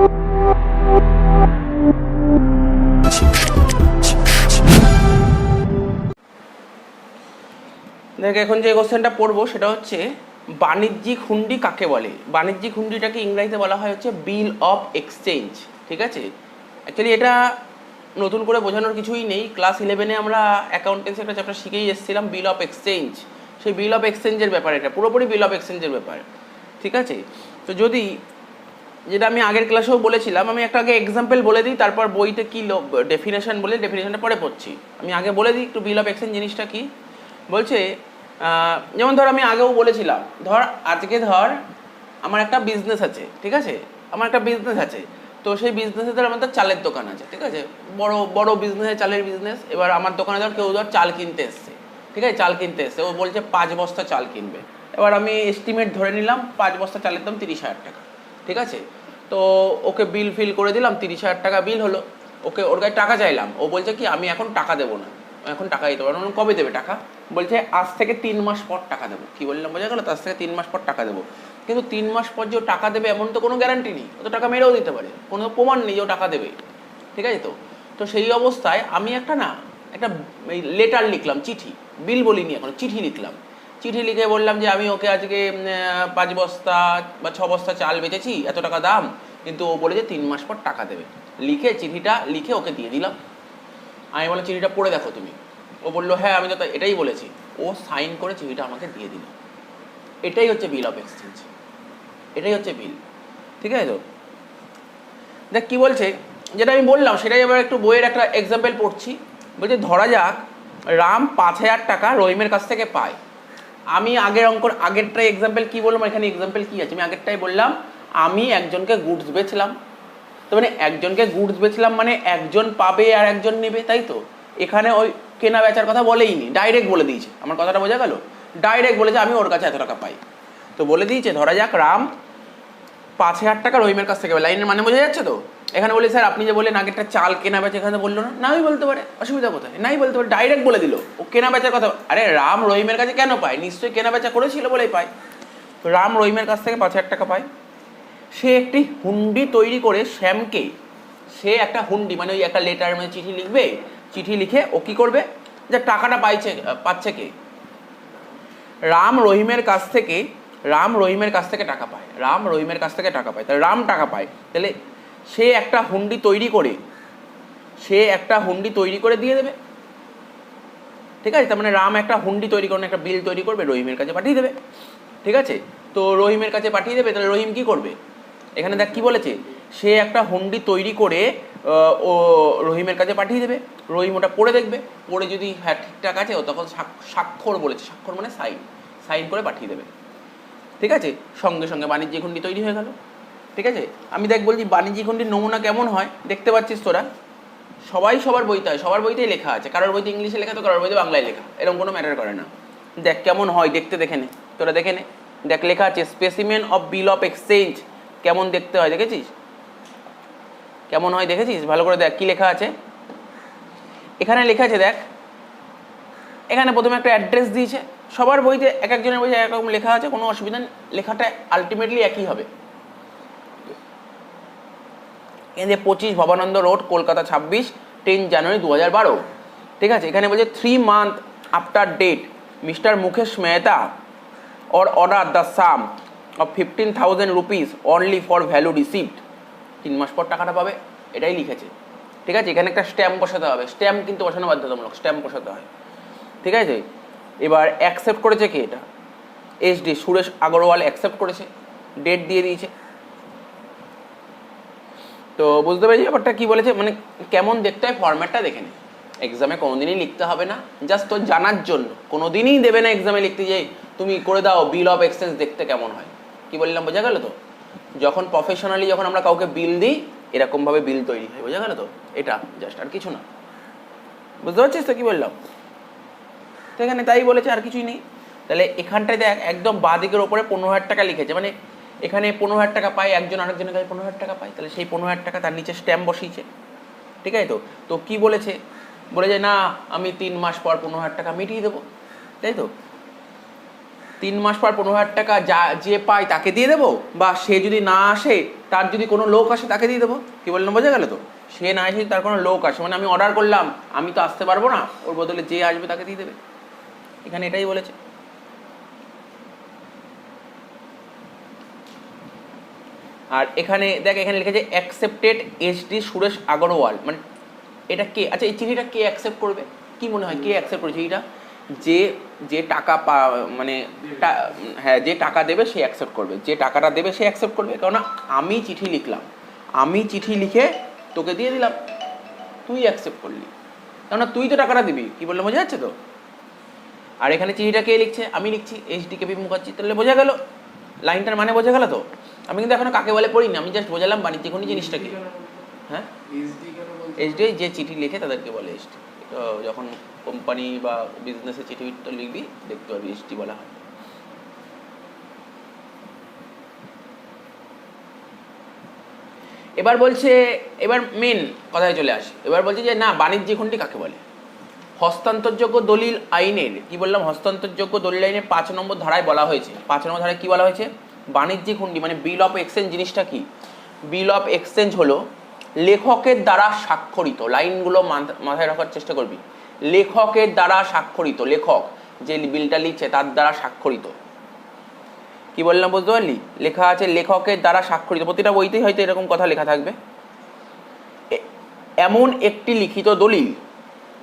দেখ, এখন যে কোশ্চেনটা পড়বো সেটা হচ্ছে বাণিজ্যিক হুন্ডি কাকে বলে। বাণিজ্যিক হুন্ডিটাকে ইংরেজিতে বলা হয় হচ্ছে বিল অফ এক্সচেঞ্জ। ঠিক আছে, অ্যাকচুয়ালি এটা নতুন করে বোঝানোর কিছুই নেই। ক্লাস 11-এ আমরা অ্যাকাউন্টেন্সি একটা চ্যাপ্টার শিখেই এসেছিলাম, বিল অফ এক্সচেঞ্জ। সেই বিল অফ এক্সচেঞ্জের ব্যাপার, এটা পুরোপুরি বিল অফ এক্সচেঞ্জের ব্যাপার। ঠিক আছে, তো যদি যেটা আমি আগের ক্লাসেও বলেছিলাম, আমি একটা আগে এক্সাম্পল বলে দিই, তারপর বইতে কী ডেফিনেশন বলে ডেফিনেশনটা পরে পড়ছি। আমি আগে বলে দিই একটু বিল অফ এক্সচেঞ্জ জিনিসটা কী। বলছে যেমন ধর আমি আগেও বলেছিলাম, আজকে আমার একটা বিজনেস আছে। ঠিক আছে, আমার একটা বিজনেস আছে, তো সেই বিজনেসে ধর আমার চালের দোকান আছে। ঠিক আছে, বড় বড় বিজনেস, চালের বিজনেস। এবার আমার দোকানে কেউ চাল কিনতে এসছে। ঠিক আছে, চাল কিনতে এসছে, ও বলছে 5 বস্তা চাল কিনবে। এবার আমি এস্টিমেট ধরে নিলাম 5 বস্তা চালের দাম 30,000 টাকা। ঠিক আছে, তো ওকে বিল ফিল করে দিলাম, 30,000 টাকা বিল হলো। ওর কাছে টাকা চাইলাম, ও বলছে কি আমি এখন টাকা দেবো না, এখন টাকা দিতে পারবো না। কবে দেবে টাকা? বলছে আজ থেকে 3 মাস পর টাকা দেবো। কি বললাম, বোঝা গেল? আজ থেকে 3 মাস পর টাকা দেবো। কিন্তু 3 মাস পর যে টাকা দেবে এমন তো কোনো গ্যারান্টি নেই, ও তো টাকা মেরেও দিতে পারে, কোনো প্রমাণ নেই যে ও টাকা দেবে। ঠিক আছে, তো সেই অবস্থায় আমি একটা লেটার লিখলাম, চিঠি, বিল বলিনি, এখন চিঠি লিখলাম। চিঠি লিখে বললাম যে আমি ওকে আজকে 5 বস্তা বা 6 বস্তা চাল বেচেছি, এত টাকা দাম, কিন্তু ও বলে যে 3 মাস পর টাকা দেবে। চিঠিটা লিখে ওকে দিয়ে দিলাম। আমি বললাম চিঠিটা পড়ে দেখো তুমি। ও বললো হ্যাঁ, আমি তো এটাই বলেছি। ও সাইন করে চিঠিটা আমাকে দিয়ে দিল। এটাই হচ্ছে বিল অফ এক্সচেঞ্জ, এটাই হচ্ছে বিল। ঠিক আছে, তো দেখ কি বলছে, যেটা আমি বললাম সেটাই আবার একটু বইয়ের একটা এক্সাম্পল পড়ছি। বলছে ধরা যাক রাম 5,000 টাকা রহিমের কাছ থেকে পায়। আমি আগেরটাই এক্সাম্পল কি বললাম, এখানে এক্সাম্পল কি আছে? আমি আগেরটাই বললাম আমি একজনকে গুডস বেচলাম। তো মানে একজনকে গুডস বেচলাম মানে একজন পাবে আর একজন নেবে, তাই তো? এখানে ওই কেনা বেচার কথা বলেই নি, ডাইরেক্ট বলে দিয়েছে। আমার কথাটা বোঝা গেল? ডাইরেক্ট বলেছে আমি ওর কাছে এত টাকা পাই। তো বলে দিয়েছে ধরা যাক রাম 5,000 টাকা রহিমের কাছ থেকে। লাইনের মানে বোঝা যাচ্ছে তো? এখানে বলি স্যার আপনি যে বললেন আগেরটা চাল কেনা বেচা, এখানে বললো না, নাই বলতে পারে, অসুবিধা কোথায়? নাই বলতে পারে, ডাইরেক্ট বলে দিল ও কেনা বেচার কথা। আরে রাম রহিমের কাছে কেন পায়? নিশ্চয়ই কেনা বেচা করেছিল বলেই পায়। তো রাম রহিমের কাছ থেকে 5,000 টাকা পায়। সে একটি হুন্ডি তৈরি করে শ্যামকে, সে একটা হুন্ডি মানে ওই একটা লেটার মানে চিঠি লিখবে, চিঠি লিখে ও কী করবে, যে টাকাটা পাচ্ছে কে? রাম রহিমের কাছ থেকে টাকা পায়। রাম রহিমের কাছ থেকে টাকা পায়, তাহলে রাম টাকা পায়। তাহলে সে একটা হুন্ডি তৈরি করে দিয়ে দেবে। ঠিক আছে, তার মানে রাম একটা হুন্ডি তৈরি করে, একটা বিল তৈরি করবে, রহিমের কাছে পাঠিয়ে দেবে। ঠিক আছে, তো রহিমের কাছে পাঠিয়ে দেবে, তাহলে রহিম কি করবে? এখানে দেখ কি বলেছে, সে একটা হুন্ডি তৈরি করে ও রহিমের কাছে পাঠিয়ে দেবে। রহিম ওটা পড়ে দেখবে, পড়ে যদি হ্যাঁ ঠিকঠাক আছে, ও তখন স্বাক্ষর বলেছে, স্বাক্ষর মানে সাইন করে পাঠিয়ে দেবে। ঠিক আছে, সঙ্গে সঙ্গে বাণিজ্যিক হুন্ডি তৈরি হয়ে গেল। ঠিক আছে, আমি দেখ বলছি বাণিজ্যিক হুন্ডির নমুনা কেমন হয় দেখতে পাচ্ছিস তোরা? সবার বইতে হয়, সবার বইতেই লেখা আছে। কারোর বইতে ইংলিশে লেখা, তো কারোর বইতে বাংলায় লেখা, এরকম কোনো ম্যাটার করে না। দেখ কেমন হয় দেখে নে, তোরা দেখে নে। দেখ লেখা আছে specimen of bill of exchange. কেমন দেখতে হয় দেখেছিস? কেমন হয় দেখেছিস? ভালো করে দেখ কি লেখা আছে এখানে। লেখা আছে দেখ, এখানে প্রথমে একটা অ্যাড্রেস দিয়েছে। সবার বইতে একজনের বইতে একরকম লেখা আছে, কোনো অসুবিধা নেই, লেখাটা আলটিমেটলি একই হবে। এই যে 25 ভবানন্দ রোড, কলকাতা 26, 10 জানুয়ারি 2012। ঠিক আছে, এখানে বলছে 3 months after date Mister Mukesh Mehta order the sum of 15,000 rupees only for value received. 3 মাস পর টাকাটা পাবে, এটাই লিখেছে। ঠিক আছে, এখানে একটা স্ট্যাম্প বসাতে হবে, স্ট্যাম্প কিন্তু বসানো বাধ্যতামূলক, স্ট্যাম্প বসাতে হয়। ঠিক আছে, এবার অ্যাকসেপ্ট করেছে কে? এটা SD সুরেশ আগরওয়াল অ্যাকসেপ্ট করেছে, ডেট দিয়ে দিয়েছে। তো বুঝতে পেরেছি ব্যাপারটা কী বলেছে, মানে কেমন দেখতে হয় ফরম্যাটটা দেখে নে। এক্সামে কোনোদিনই লিখতে হবে না, জাস্ট তোর জানার জন্য। কোনোদিনই দেবে না এক্সামে লিখতে যে তুমি করে দাও বিল অফ এক্সচেঞ্জ দেখতে কেমন হয়। কি বললাম বোঝা গেল তো? যখন প্রফেশনালি যখন আমরা কাউকে বিল দিই, এরকমভাবে বিল তৈরি হয়, বোঝা গেল তো? এটা জাস্ট, আর কিছু না। বুঝতে পারছিস তো কী বললাম? তো এখানে তাই বলেছে, আর কিছুই নেই। তাহলে এখানটায় দেখ একদম বাঁ দিকের ওপরে 15,000 টাকা লিখেছে, মানে এখানে 15,000 টাকা পায় একজন, আরেকজনের কাছে 15,000 টাকা পায়, তাহলে সেই 15,000 টাকা তার নিচে স্ট্যাম্প বসিয়েছে। ঠিক আছে, তো কি বলেছে? বলে যে না আমি 3 মাস পর 15,000 টাকা মিটিয়ে দেবো, তাই তো? 3 মাস পর 15,000 টাকা যে পায় তাকে দিয়ে দেবো, বা সে যদি না আসে তার যদি কোনো লোক আসে তাকে দিয়ে দেবো। কি বললাম বোঝা গেল তো? সে না আসে তার কোনো লোক আসে, মানে আমি অর্ডার করলাম, আমি তো আসতে পারবো না, ওর বদলে যে আসবে তাকে দিয়ে দেবে। এখানে এটাই বলেছে। আর এখানে দেখ, এখানে লিখেছে অ্যাকসেপ্টেড HD সুরেশ আগরওয়াল, মানে এটা কে? আচ্ছা, এই চিঠিটা কে অ্যাকসেপ্ট করবে? কি মনে হয় কে অ্যাকসেপ্ট করবে চিঠিটা? যে যে টাকা মানে হ্যাঁ, যে টাকা দেবে সে অ্যাকসেপ্ট করবে, যে টাকাটা দেবে সে অ্যাকসেপ্ট করবে। কেননা আমি চিঠি লিখলাম, আমি চিঠি লিখে তোকে দিয়ে দিলাম, তুই অ্যাকসেপ্ট করলি, কেননা তুই তো টাকাটা দিবি। কি বললে বোঝা যাচ্ছে তো? আর এখানে চিঠিটা কে লিখছে? আমি লিখছি, HDKB মুখার্জি। তাহলে বোঝা গেল, লাইনটার মানে বোঝা গেল তো? আমি কিন্তু এখনো কাকে বলে পড়িনি, আমি জাস্ট বোঝালাম বাণিজ্যিক হুন্ডি জিনিসটা কি। হ্যাঁ, HD যে চিঠি লেখে তাদেরকে বলে HD। তো যখন কোম্পানি বা বিজনেসে চিঠি লিখবি দেখতে পাবি HD বলা হয়। এবার বলছে, এবার মেন কথায় চলে আসে, এবার বলছে যে না, বাণিজ্যিক হুন্ডি কাকে বলে? হস্তান্তরযোগ্য দলিল আইনের, কি বললাম, হস্তান্তরযোগ্য দলিল আইনের 5 নম্বর ধারায় বলা হয়েছে। 5 নম্বর ধারায় কি বলা হয়েছে? বাণিজ্যিক হুন্ডি মানে বিল অফ এক্সচেঞ্জ জিনিসটা কি? বিল অফ এক্সচেঞ্জ হলো লেখকের দ্বারা স্বাক্ষরিত, লাইনগুলো মাথায় রাখার চেষ্টা করবি, লেখকের দ্বারা স্বাক্ষরিত, লেখক যে বিলটা লিখছে তার দ্বারা স্বাক্ষরিত। কি বললাম বুঝতে পারলি? লেখা আছে লেখকের দ্বারা স্বাক্ষরিত, প্রতিটা বইতেই হয়তো এরকম কথা লেখা থাকবে, এমন একটি লিখিত দলিল।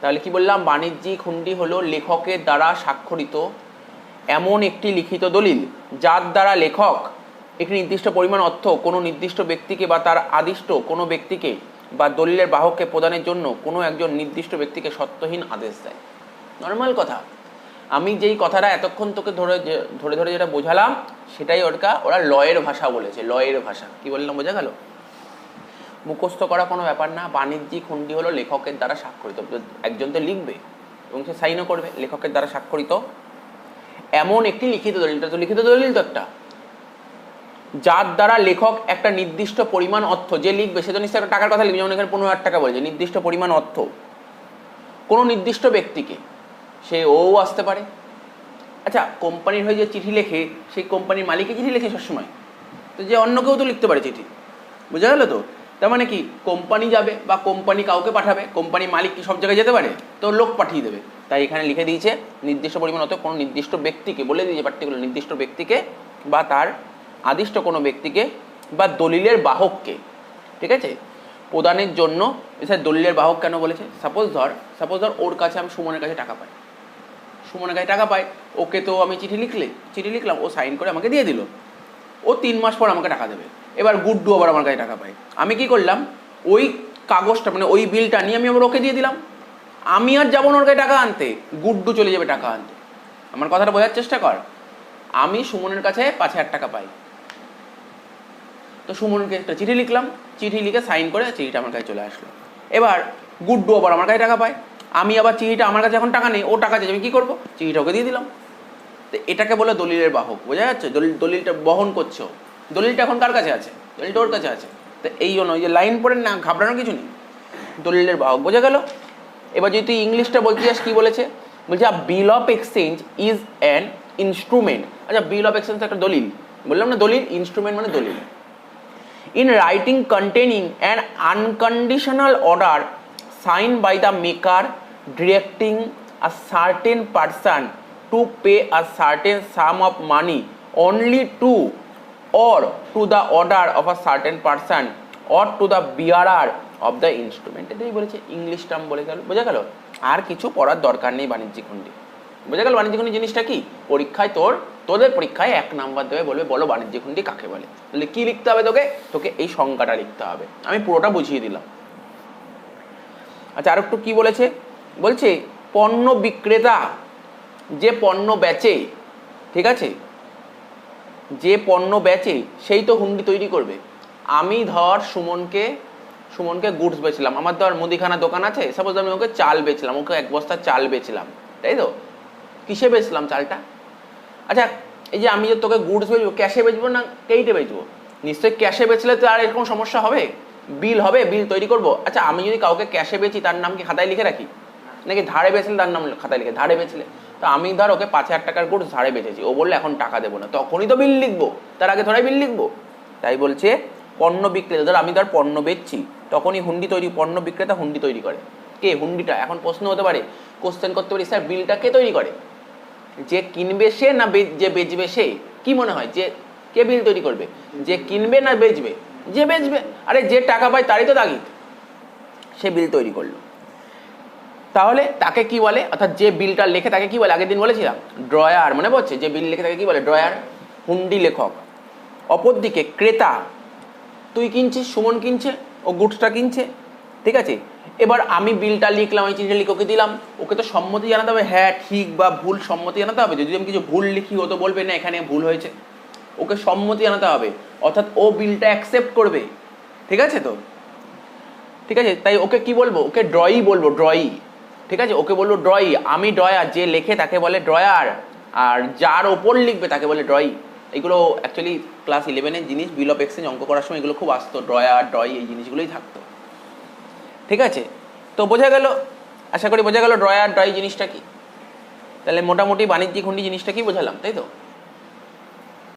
তাহলে কি বললাম? বাণিজ্যিক হুন্ডি হলো লেখকের দ্বারা স্বাক্ষরিত এমন একটি লিখিত দলিল যার দ্বারা লেখক একটি নির্দিষ্ট পরিমাণ অর্থ কোনো নির্দিষ্ট ব্যক্তিকে বা তার আদিষ্ট কোনো ব্যক্তিকে বা দলিলের বাহককে প্রদানের জন্য কোনো একজন নির্দিষ্ট ব্যক্তিকে শর্তহীন আদেশ দেয়। নর্মাল কথা, আমি যেই কথাটা এতক্ষণ তোকে ধরে ধরে যেটা বোঝালাম সেটাই ওরা লয়ের ভাষা বলেছে, লয়ের ভাষা। কি বললাম বোঝা গেল? মুখস্থ করা কোনো ব্যাপার না। বাণিজ্যিক হুন্ডি হলো লেখকের দ্বারা স্বাক্ষরিত, একজন তো লিখবে এবং সে সাইনও করবে, লেখকের দ্বারা স্বাক্ষরিত এমন একটি লিখিত দলিল, তো লিখিত দলিল তো একটা, যার দ্বারা লেখক একটা নির্দিষ্ট পরিমাণ অর্থ, যে লিখবে সে তো নিশ্চয়ই একটা টাকার কথা লিখবে, যেমন এখানে 15,000 টাকা বলেছে, নির্দিষ্ট পরিমাণ অর্থ কোনো নির্দিষ্ট ব্যক্তিকে, সে ও আসতে পারে। আচ্ছা, কোম্পানির হয়ে যে চিঠি লেখে সেই কোম্পানির মালিকই চিঠি লেখে সবসময়, তো যে অন্য কেউ তো লিখতে পারে চিঠি। বুঝা গেল তো? তার মানে কি, কোম্পানি যাবে বা কোম্পানি কাউকে পাঠাবে, কোম্পানি মালিক কি সব জায়গায় যেতে পারে? তো লোক পাঠিয়ে দেবে। তাই এখানে লিখে দিয়েছে নির্দিষ্ট পরিমাণ অর্থ কোনো নির্দিষ্ট ব্যক্তিকে, বলে দিয়েছে পার্টিকুলার নির্দিষ্ট ব্যক্তিকে বা তার আদিষ্ট কোনো ব্যক্তিকে বা দলিলের বাহককে, ঠিক আছে, প্রদানের জন্য। এছাড়া দলিলের বাহক কেন বলেছে? সাপোজ ধর ওর কাছে আমি সুমনের কাছে টাকা পাই, সুমনের কাছে টাকা পাই, ওকে তো আমি চিঠি লিখলাম, ও সাইন করে আমাকে দিয়ে দিল, ও 3 মাস পর আমাকে টাকা দেবে। এবার গুড্ডু আবার আমার কাছে টাকা পাই, আমি কি করলাম, ওই কাগজটা মানে ওই বিলটা নিয়ে আমি আবার ওকে দিয়ে দিলাম, আমি আর যাবো না ওর কাছে টাকা আনতে, গুড্ডু চলে যাবে টাকা আনতে। আমার কথাটা বোঝার চেষ্টা কর। আমি সুমনের কাছে 5,000 টাকা পাই, তো সুমনকে একটা চিঠি লিখলাম, চিঠি লিখে সাইন করে চিঠিটা আমার কাছে চলে আসলো। এবার গুড্ডু আবার আমার কাছে টাকা পায়, আমি আবার চিঠিটা, আমার কাছে এখন টাকা নেই, ও টাকা চাইছে, আমি কী করবো, চিঠিটা ওকে দিয়ে দিলাম। তো এটাকে বলে দলিলের বাহক। বোঝা যাচ্ছে? দলিলটা বহন করছো, দলিলটা এখন কার কাছে আছে? দলিলটা ওর কাছে আছে। তো এই জন্য ওই যে লাইন পড়ে না, ঘাবড়ানোর কিছু নেই, দলিলের বাহক। বোঝা গেল? এবার যদি তুই ইংলিশটা বলতে চাস, কী বলেছে? বলছে বিল of exchange is an instrument. আচ্ছা, বিল অফ এক্সচেঞ্জ একটা দলিল, বললাম না দলিল, ইনস্ট্রুমেন্ট মানে দলিল। In writing containing an unconditional order signed by the maker directing a certain person to pay a certain sum of money only to or to the order of a certain person or to the bearer of the instrument. এটাই বলেছে, English term বলে গেল। বোঝা গেল? আর কিছু পড়ার দরকার নেই বাণিজ্যিক হুন্ডি। বোঝা গেল বাণিজ্যিক হুন্ডি জিনিসটা কি? পরীক্ষায় তোদের পরীক্ষায় 1 নাম্বার দেবে, বলবে বলো বাণিজ্যিক হুন্ডি কাকে বলে। তাহলে কি লিখতে হবে তোকে এই সংজ্ঞাটা লিখতে হবে। আমি পুরোটা বুঝিয়ে দিলাম। আচ্ছা, আর একটু কি বলেছে? বলছে পণ্য বিক্রেতা যে পণ্য বেচে, ঠিক আছে, যে পণ্য বেচে সেই তো হুন্ডি তৈরি করবে। আমি ধর সুমনকে গুডস বেচলাম, আমার ধর মুদিখানা দোকান আছে, সাপোজ আমি ওকে চাল বেচলাম, ওকে 1 বস্তা চাল বেচলাম, তাই তো? কিসে বেচলাম চালটা? আচ্ছা, এই যে আমি যে তোকে গুডস বেচবো, ক্যাশে বেচবো না কেইটে বেচবো? নিশ্চয়ই ক্যাশে বেচলে তো আর এরকম সমস্যা হবে, বিল হবে, বিল তৈরি করবো। আচ্ছা, আমি যদি কাউকে ক্যাশে বেচি তার নাম কি খাতায় লিখে রাখি, নাকি ধারে বেচলে তার নাম খাতায় লিখে? ধারে বেচলে তো আমি ধর ওকে 5,000 টাকার গুড় ধারে বেচেছি, ও বললে এখন টাকা দেবো না, তখনই তো বিল লিখবো, তার আগে ধরাই বিল লিখবো। তাই বলছে পণ্য বিক্রেতা, ধর আমি ধর পণ্য বেচছি, তখনই হুন্ডি তৈরি, পণ্য বিক্রেতা হুন্ডি তৈরি করে। কে? হুন্ডিটা। এখন প্রশ্ন হতে পারে, কোশ্চেন করতে পারি, স্যার বিলটা কে তৈরি করে? যে কিনবে সে না যে বেচবে সে? কি মনে হয় যে কে বিল তৈরি করবে? যে কিনবে না বেচবে? যে বেচবে। আরে যে টাকা পায় তারই তো তাগিদ, সে বিল তৈরি করলো। তাহলে তাকে কি বলে, অর্থাৎ যে বিলটা লেখে তাকে কি বলে? আগের দিন বলেছিলাম ড্রয়ার, মনে পড়ছে? যে বিল লেখে তাকে কি বলে? ড্রয়ার, হুন্ডি লেখক। অপরদিকে ক্রেতা, তুই কিনছিস, সুমন কিনছে, ও গুডসটা কিনছে, ঠিক আছে? এবার আমি বিলটা লিখলাম, এই চিঠিটা লিখে ওকে দিলাম, ওকে তো সম্মতি জানাতে হবে, হ্যাঁ ঠিক বা ভুল সম্মতি জানাতে হবে। যদি আমি কিছু ভুল লিখি ও তো বলবে না এখানে ভুল হয়েছে, ওকে সম্মতি জানাতে হবে, অর্থাৎ ও বিলটা অ্যাকসেপ্ট করবে, ঠিক আছে তো? ঠিক আছে, তাই ওকে কি বলবো? ওকে ড্রয়ি বলবো, ড্রয়ি, ঠিক আছে? ওকে বলবো ড্রয়ি, আমি ড্রয়ার, যে লেখে তাকে বলে ড্রয়ার, আর যার ওপর লিখবে তাকে বলে ড্রয়ি। এগুলো অ্যাকচুয়ালি ক্লাস 11-এর জিনিস, বিল অফ এক্সচেঞ্জ অঙ্ক করার সময় এগুলো খুব আসতো, ড্রয়ার, ড্রয়ি, এই জিনিসগুলোই থাকতো, ঠিক আছে? তো বোঝা গেল, আশা করি বোঝা গেল ড্রয়ার ড্রয়ি জিনিসটা কি। তাহলে মোটামুটি বাণিজ্যিক হুন্ডি জিনিসটা কি বোঝালাম, তাই তো?